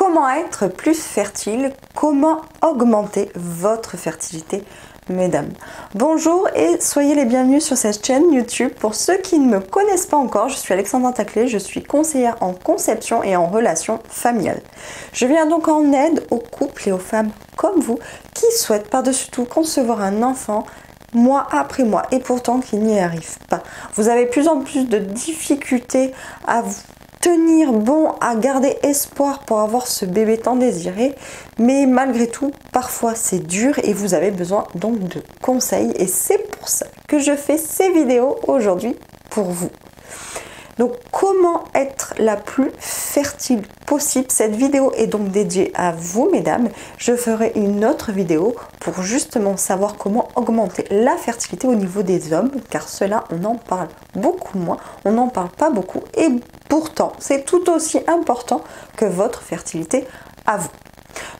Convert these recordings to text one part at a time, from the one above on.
Comment être plus fertile? Comment augmenter votre fertilité, mesdames? Bonjour et soyez les bienvenus sur cette chaîne YouTube. Pour ceux qui ne me connaissent pas encore, je suis Alexandra Taclé, je suis conseillère en conception et en relations familiales. Je viens donc en aide aux couples et aux femmes comme vous qui souhaitent par-dessus tout concevoir un enfant mois après mois et pourtant qui n'y arrivent pas. Vous avez de plus en plus de difficultés à vous tenir bon, à garder espoir pour avoir ce bébé tant désiré, mais malgré tout, parfois c'est dur et vous avez besoin donc de conseils et c'est pour ça que je fais ces vidéos aujourd'hui pour vous. Donc comment être la plus fertile possible? Cette vidéo est donc dédiée à vous, mesdames. Je ferai une autre vidéo pour justement savoir comment augmenter la fertilité au niveau des hommes, car cela on en parle beaucoup moins, on n'en parle pas beaucoup et pourtant c'est tout aussi important que votre fertilité à vous.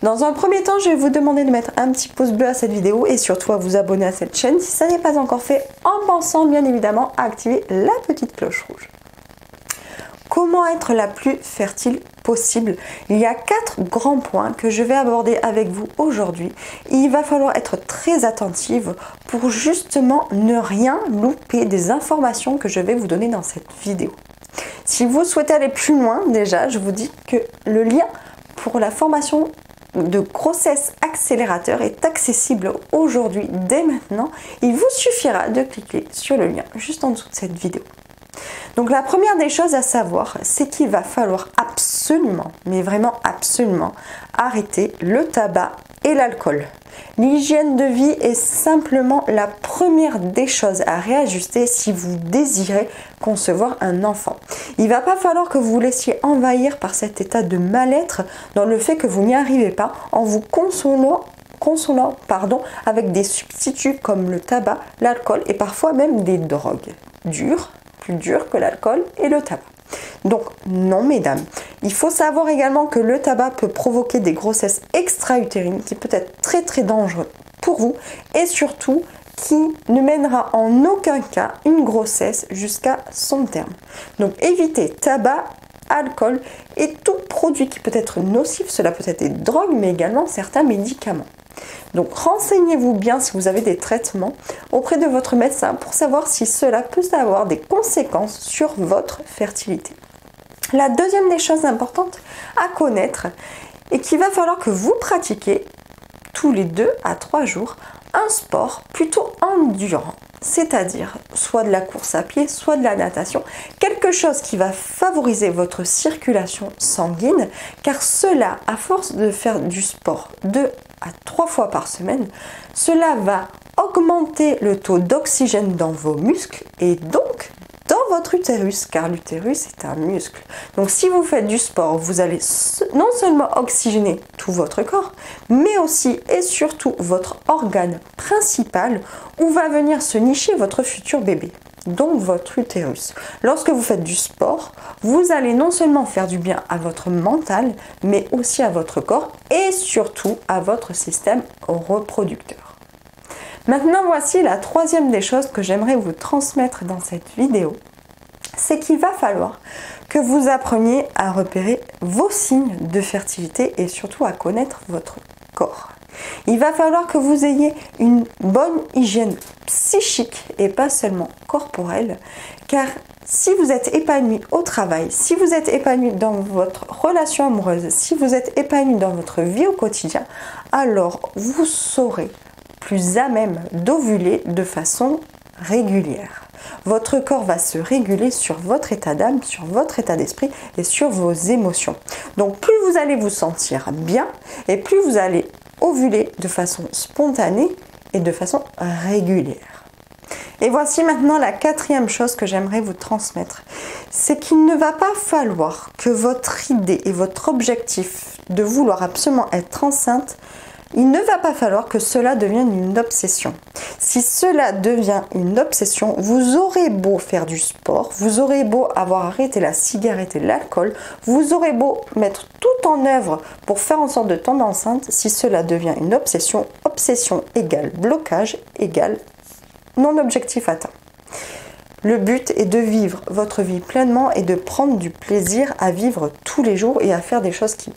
Dans un premier temps, je vais vous demander de mettre un petit pouce bleu à cette vidéo et surtout à vous abonner à cette chaîne si ça n'est pas encore fait, en pensant bien évidemment à activer la petite cloche rouge. Comment être la plus fertile possible? Il y a 4 grands points que je vais aborder avec vous aujourd'hui. Il va falloir être très attentive pour justement ne rien louper des informations que je vais vous donner dans cette vidéo. Si vous souhaitez aller plus loin, déjà, je vous dis que le lien pour la formation de grossesse accélérateur est accessible aujourd'hui, dès maintenant. Il vous suffira de cliquer sur le lien juste en dessous de cette vidéo. Donc la première des choses à savoir, c'est qu'il va falloir absolument, mais vraiment absolument, arrêter le tabac et l'alcool. L'hygiène de vie est simplement la première des choses à réajuster si vous désirez concevoir un enfant. Il ne va pas falloir que vous vous laissiez envahir par cet état de mal-être dans le fait que vous n'y arrivez pas en vous consolant avec des substituts comme le tabac, l'alcool et parfois même des drogues dures, plus dur que l'alcool et le tabac. Donc non, mesdames, il faut savoir également que le tabac peut provoquer des grossesses extra-utérines qui peut être très très dangereux pour vous et surtout qui ne mènera en aucun cas une grossesse jusqu'à son terme. Donc évitez tabac, alcool et tout produit qui peut être nocif. Cela peut être des drogues mais également certains médicaments. Donc renseignez-vous bien si vous avez des traitements auprès de votre médecin pour savoir si cela peut avoir des conséquences sur votre fertilité. La deuxième des choses importantes à connaître est qu'il va falloir que vous pratiquiez tous les 2 à 3 jours un sport plutôt endurant, c'est-à-dire soit de la course à pied, soit de la natation, quelque chose qui va favoriser votre circulation sanguine, car cela, à force de faire du sport 2 à 3 fois par semaine, cela va augmenter le taux d'oxygène dans vos muscles et donc dans votre utérus, car l'utérus est un muscle. Donc si vous faites du sport, vous allez non seulement oxygéner tout votre corps, mais aussi et surtout votre organe principal où va venir se nicher votre futur bébé, donc votre utérus. Lorsque vous faites du sport, vous allez non seulement faire du bien à votre mental, mais aussi à votre corps et surtout à votre système reproducteur. Maintenant, voici la troisième des choses que j'aimerais vous transmettre dans cette vidéo. C'est qu'il va falloir que vous appreniez à repérer vos signes de fertilité et surtout à connaître votre corps. Il va falloir que vous ayez une bonne hygiène psychique et pas seulement corporelle, car si vous êtes épanoui au travail, si vous êtes épanoui dans votre relation amoureuse, si vous êtes épanoui dans votre vie au quotidien, alors vous saurez plus à même d'ovuler de façon régulière. Votre corps va se réguler sur votre état d'âme, sur votre état d'esprit et sur vos émotions. Donc plus vous allez vous sentir bien et plus vous allez ovuler de façon spontanée et de façon régulière. Et voici maintenant la quatrième chose que j'aimerais vous transmettre. C'est qu'il ne va pas falloir que votre idée et votre objectif de vouloir absolument être enceinte, il ne va pas falloir que cela devienne une obsession. Si cela devient une obsession, vous aurez beau faire du sport, vous aurez beau avoir arrêté la cigarette et l'alcool, vous aurez beau mettre tout en œuvre pour faire en sorte de tomber enceinte, si cela devient une obsession, obsession égale blocage égale non-objectif atteint. Le but est de vivre votre vie pleinement et de prendre du plaisir à vivre tous les jours et à faire des choses qui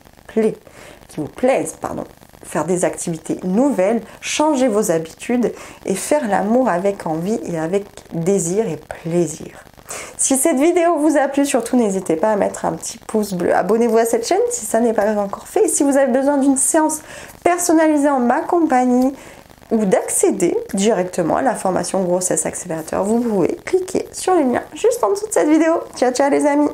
plaisent, pardon. Faire des activités nouvelles, changer vos habitudes et faire l'amour avec envie et avec désir et plaisir. Si cette vidéo vous a plu, surtout n'hésitez pas à mettre un petit pouce bleu. Abonnez-vous à cette chaîne si ça n'est pas encore fait. Et si vous avez besoin d'une séance personnalisée en ma compagnie ou d'accéder directement à la formation Grossesse Accélérateur, vous pouvez cliquer sur les liens juste en dessous de cette vidéo. Ciao ciao les amis!